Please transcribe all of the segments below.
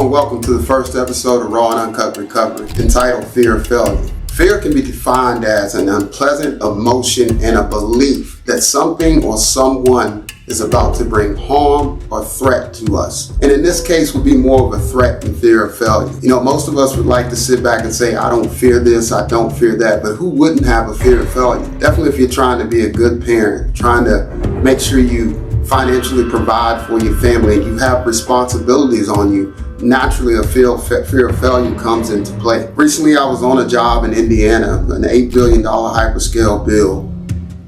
Hello and welcome to the first episode of Raw and Uncut Recovery, entitled Fear of Failure. Fear can be defined as an unpleasant emotion and a belief that something or someone is about to bring harm or threat to us. And in this case would be more of a threat than fear of failure. Most of us would like to sit back and say, I don't fear this, I don't fear that, but who wouldn't have a fear of failure? Definitely if you're trying to be a good parent, trying to make sure you financially provide for your family and you have responsibilities on you, naturally a fear of failure comes into play. Recently I was on a job in Indiana, an $8 billion hyperscale build,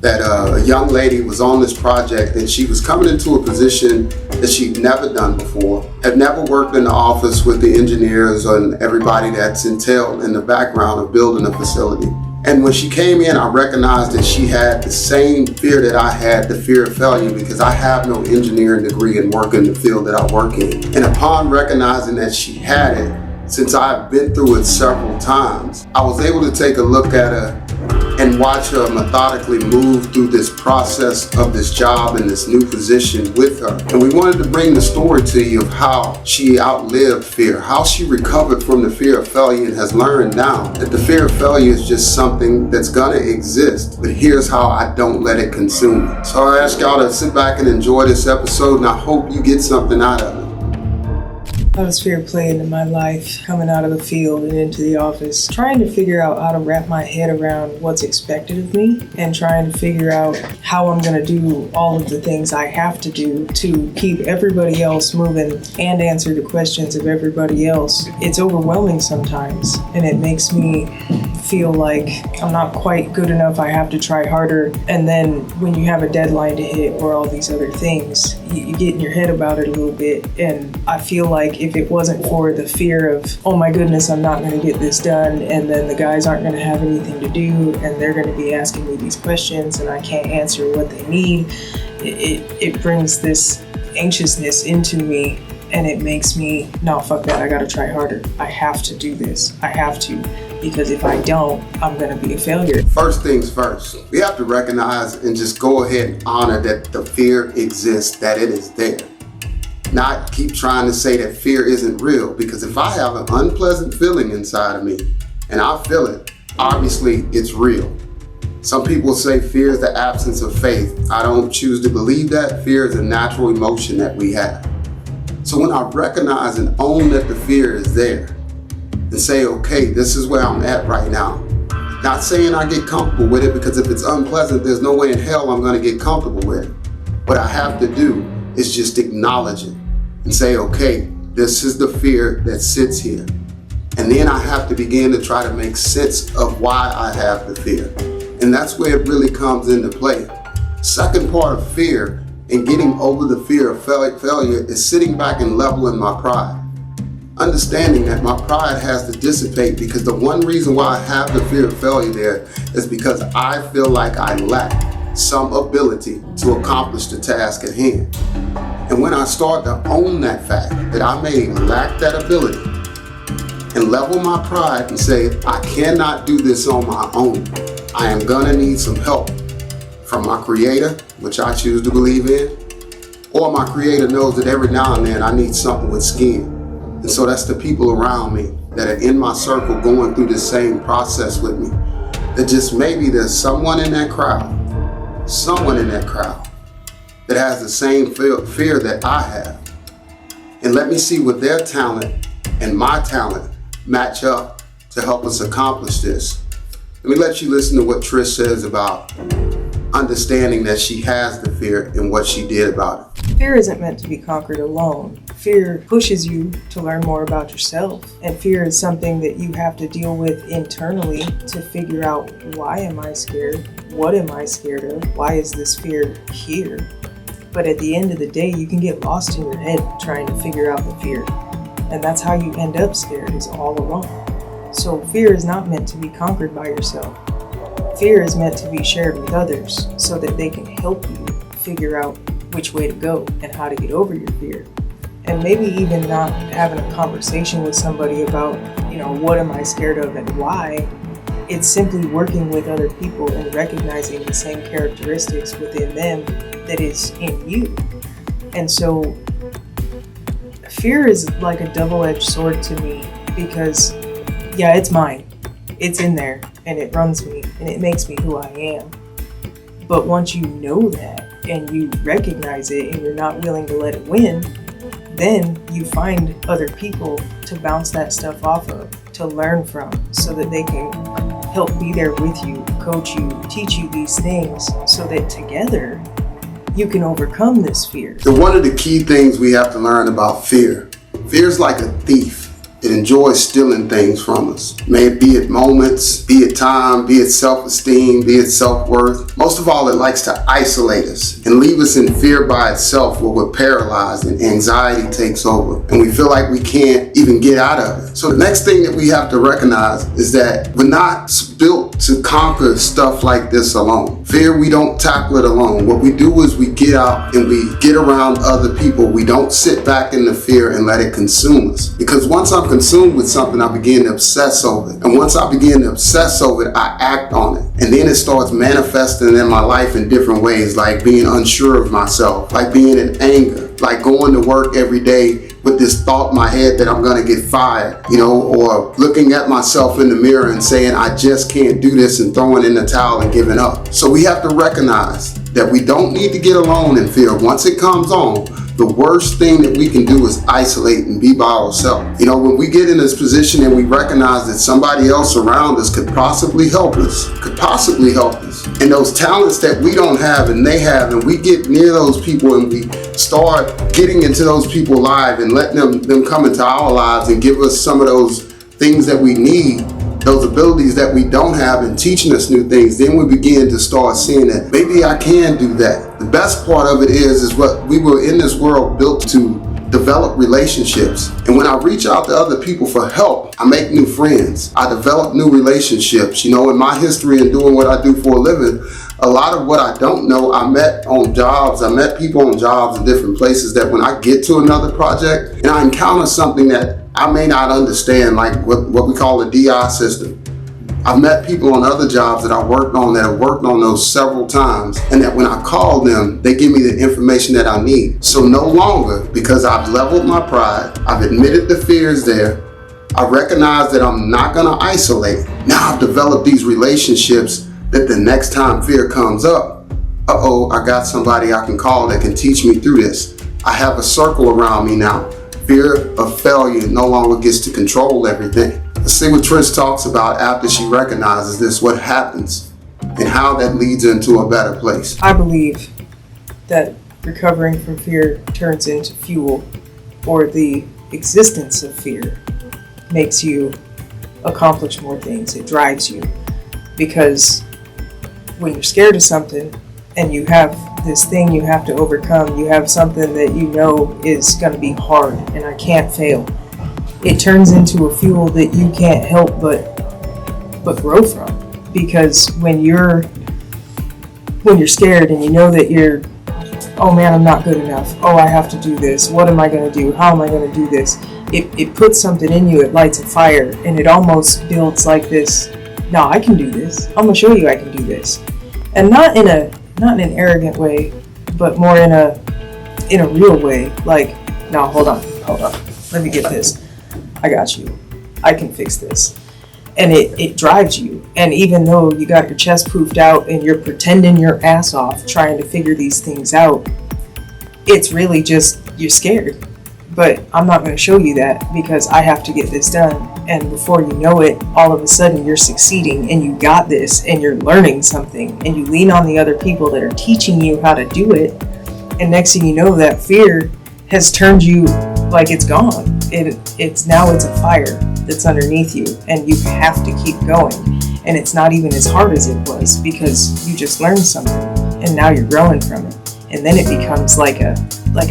that a young lady was on this project and she was coming into a position that she'd never done before, had never worked in the office with the engineers and everybody that's entailed in the background of building a facility. And when she came in, I recognized that she had the same fear that I had, the fear of failure, because I have no engineering degree and work in the field that I work in. And upon recognizing that she had it, since I've been through it several times, I was able to take a look at her and watch her methodically move through this process of this job and this new position with her. And we wanted to bring the story to you of how she outlived fear, how she recovered from the fear of failure and has learned now that the fear of failure is just something that's gonna exist, but here's how I don't let it consume me. So I ask y'all to sit back and enjoy this episode, and I hope you get something out of it. How does fear play into my life, coming out of the field and into the office, trying to figure out how to wrap my head around what's expected of me and trying to figure out how I'm going to do all of the things I have to do to keep everybody else moving and answer the questions of everybody else. It's overwhelming sometimes, and it makes me feel like I'm not quite good enough, I have to try harder. And then when you have a deadline to hit or all these other things, you get in your head about it a little bit. And I feel like if it wasn't for the fear of, oh my goodness, I'm not going to get this done, and then the guys aren't going to have anything to do, and they're going to be asking me these questions, and I can't answer what they need, it brings this anxiousness into me, and it makes me, no, fuck that, I got to try harder. I have to do this. I have to, because if I don't, I'm going to be a failure. First things first, we have to recognize and just go ahead and honor that the fear exists, that it is there. Not keep trying to say that fear isn't real, because if I have an unpleasant feeling inside of me and I feel it, obviously it's real. Some people say fear is the absence of faith. I don't choose to believe that. Fear is a natural emotion that we have. So when I recognize and own that the fear is there and say, okay, this is where I'm at right now. Not saying I get comfortable with it, because if it's unpleasant, there's no way in hell I'm going to get comfortable with it. What I have to do is just acknowledge it and say, okay, this is the fear that sits here. And then I have to begin to try to make sense of why I have the fear. And that's where it really comes into play. Second part of fear and getting over the fear of failure is sitting back and leveling my pride. Understanding that my pride has to dissipate, because the one reason why I have the fear of failure there is because I feel like I lack some ability to accomplish the task at hand. And when I start to own that fact that I may lack that ability and level my pride and say, I cannot do this on my own. I am gonna need some help from my creator, which I choose to believe in, or my creator knows that every now and then I need something with skin. And so that's the people around me that are in my circle going through the same process with me. That just maybe there's someone in that crowd that has the same fear that I have. And let me see what their talent and my talent match up to help us accomplish this. Let me let you listen to what Trish says about understanding that she has the fear and what she did about it. Fear isn't meant to be conquered alone. Fear pushes you to learn more about yourself. And fear is something that you have to deal with internally to figure out, why am I scared? What am I scared of? Why is this fear here? But at the end of the day, you can get lost in your head trying to figure out the fear. And that's how you end up scared, is all alone. So fear is not meant to be conquered by yourself. Fear is meant to be shared with others so that they can help you figure out which way to go and how to get over your fear. And maybe even not having a conversation with somebody about, what am I scared of and why. It's simply working with other people and recognizing the same characteristics within them that is in you. And so fear is like a double-edged sword to me because, yeah, it's mine. It's in there and it runs me and it makes me who I am. But once you know that and you recognize it and you're not willing to let it win, then you find other people to bounce that stuff off of, to learn from, so that they can help be there with you, coach you, teach you these things, so that together you can overcome this fear. So one of the key things we have to learn about fear is like a thief. It enjoys stealing things from us. May it be moments, be it time, be it self-esteem, be it self-worth. Most of all, it likes to isolate us and leave us in fear by itself, where we're paralyzed and anxiety takes over and we feel like we can't even get out of it. So the next thing that we have to recognize is that we're not built to conquer stuff like this alone. Fear, we don't tackle it alone. What we do is we get out and we get around other people. We don't sit back in the fear and let it consume us. Because once I'm consumed with something, I begin to obsess over it. And once I begin to obsess over it, I act on it. And then it starts manifesting in my life in different ways, like being unsure of myself, like being in anger, like going to work every day with this thought in my head that I'm gonna get fired, or looking at myself in the mirror and saying, I just can't do this, and throwing in the towel and giving up. So we have to recognize that we don't need to get alone in fear. Once it comes on, the worst thing that we can do is isolate and be by ourselves. When we get in this position and we recognize that somebody else around us could possibly help us, and those talents that we don't have and they have, and we get near those people and we start getting into those people's lives and letting them come into our lives and give us some of those things that we need, those abilities that we don't have, and teaching us new things, then we begin to start seeing that maybe I can do that. The best part of it is what we were in this world built to develop relationships. And when I reach out to other people for help, I make new friends. I develop new relationships. In my history and doing what I do for a living, a lot of what I don't know, I met on jobs. I met people on jobs in different places that when I get to another project and I encounter something that I may not understand, like what we call the DI system. I've met people on other jobs that I worked on that have worked on those several times, and that when I call them, they give me the information that I need. So no longer, because I've leveled my pride, I've admitted the fear is there, I recognize that I'm not gonna isolate. Now I've developed these relationships that the next time fear comes up, I got somebody I can call that can teach me through this. I have a circle around me now. Fear of failure no longer gets to control everything. Let's see what Trish talks about after she recognizes this, what happens, and how that leads into a better place. I believe that recovering from fear turns into fuel, or the existence of fear makes you accomplish more things. It drives you, because when you're scared of something and you have this thing you have to overcome, you have something that is going to be hard and I can't fail, it turns into a fuel that you can't help but grow from. Because when you're scared and you know that oh man, I'm not good enough, I have to do this, what am I going to do, how am I going to do this, it puts something in you, it lights a fire, and it almost builds like this, no, I can do this, I'm going to show you I can do this. And not in an arrogant way, but more in a real way, like, no, hold on, let me get this, I got you, I can fix this. And it drives you. And even though you got your chest poofed out and you're pretending your ass off trying to figure these things out, it's really just you're scared. But I'm not going to show you that because I have to get this done. And before you know it, all of a sudden you're succeeding and you got this and you're learning something, and you lean on the other people that are teaching you how to do it. And next thing you know, that fear has turned you like it's gone. It's a fire that's underneath you, and you have to keep going. And it's not even as hard as it was because you just learned something and now you're growing from it. And then it becomes like a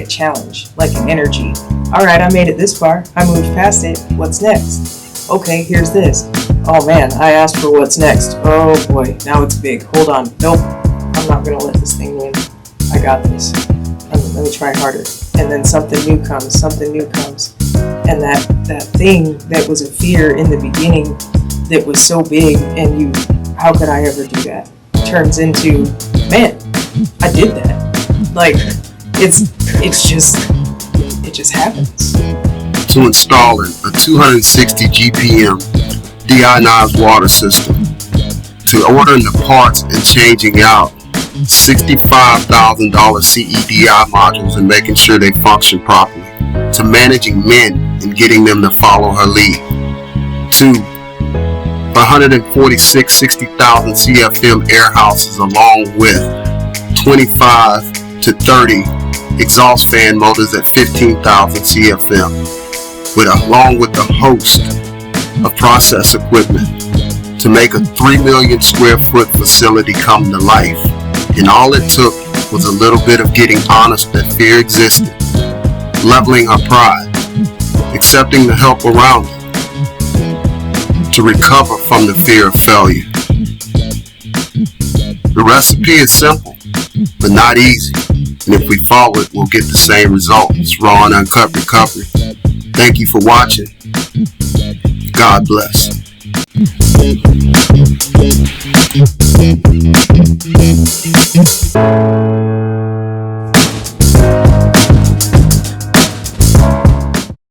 challenge, like an energy. All right, I made it this far. I moved past it. What's next? Okay, here's this. Oh man, I asked for what's next. Oh boy, now it's big. Hold on. Nope, I'm not gonna let this thing win. I got this. Let me try harder. And then something new comes. And that thing that was a fear in the beginning that was so big, and how could I ever do that? Turns into, man, I did that. Like, it it just happens. To installing a 260 GPM deionized water system, to ordering the parts and changing out $65,000 CEDI modules and making sure they function properly, to managing men and getting them to follow her lead, to 146 60,000 CFM air houses along with 25 to 30 exhaust fan motors at 15,000 CFM, along with a host of process equipment to make a 3 million square foot facility come to life. And all it took was a little bit of getting honest that fear existed, leveling her pride, accepting the help around her, to recover from the fear of failure. The recipe is simple, but not easy. And if we follow it, we'll get the same results. Raw and uncut recovery. Thank you for watching. God bless.